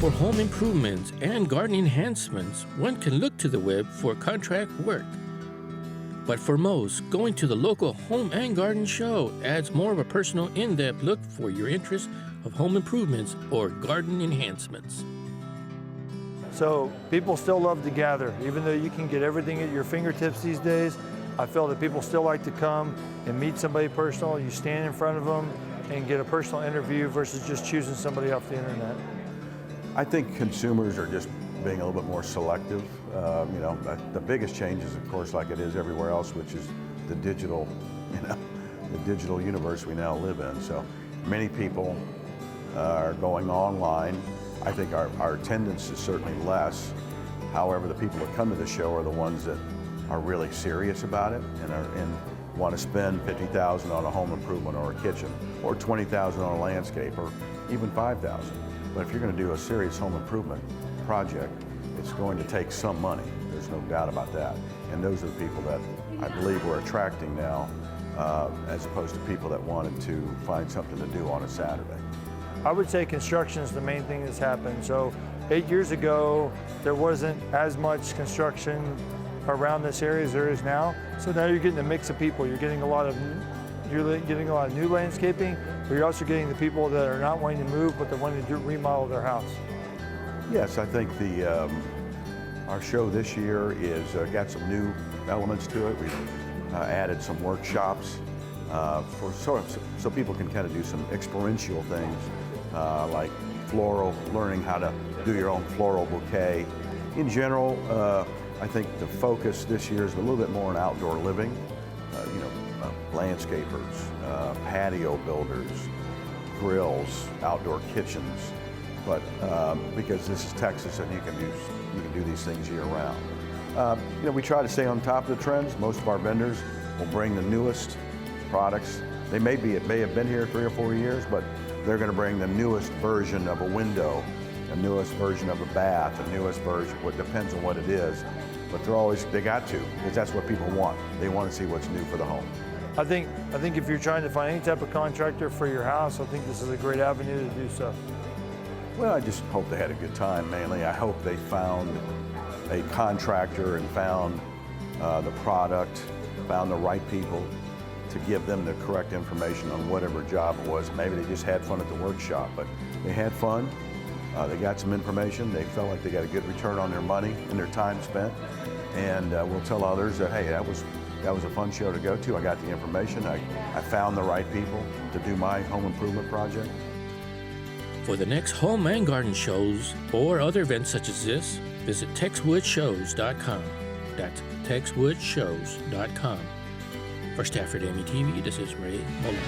For home improvements and garden enhancements, one can look to the web for contract work. But for most, going to the local home and garden show adds more of a personal, in-depth look for your interest of home improvements or garden enhancements. So people still love to gather. Even though you can get everything at your fingertips these days, I feel that people still like to come and meet somebody personal. You stand in front of them and get a personal interview versus just choosing somebody off the internet. I think consumers are just being a little bit more selective. The biggest change is, of course, like it is everywhere else, which is the digital, the digital universe we now live in. So many people are going online. I think our attendance is certainly less. However, the people that come to the show are the ones that are really serious about it and want to spend $50,000 on a home improvement or a kitchen, or $20,000 on a landscape, or even $5,000. But if you're going to do a serious home improvement project, it's going to take some money. There's no doubt about that. And those are the people that I believe we're attracting now, as opposed to people that wanted to find something to do on a Saturday. I would say construction is the main thing that's happened. So 8 years ago, there wasn't as much construction around this area as there is now. So now you're getting a mix of people. You're getting a lot of new landscaping, but you're also getting the people that are not wanting to move, but they're wanting to remodel their house. Yes, I think our show this year is got some new elements to it. We've added some workshops so people can kind of do some experiential things like learning how to do your own floral bouquet. In general, I think the focus this year is a little bit more on outdoor living. Landscapers, patio builders, grills, outdoor kitchens. But because this is Texas and you can do these things year round. We try to stay on top of the trends. Most of our vendors will bring the newest products. They may have been here 3 or 4 years, but they're going to bring the newest version of a window, the newest version of a bath, the newest version. What depends on what it is, but they got to, because that's what people want. They want to see what's new for the home. I think if you're trying to find any type of contractor for your house, I think this is a great avenue to do so. Well, I just hope they had a good time, mainly. I hope they found a contractor and found the product, found the right people to give them the correct information on whatever job it was. Maybe they just had fun at the workshop, but they had fun. They got some information. They felt like they got a good return on their money and their time spent. And we'll tell others that, hey, that was a fun show to go to. I got the information. I found the right people to do my home improvement project. For the next home and garden shows or other events such as this, visit TexWoodShows.com. That's TexWoodShows.com. For Stafford METV, this is Rey Molano.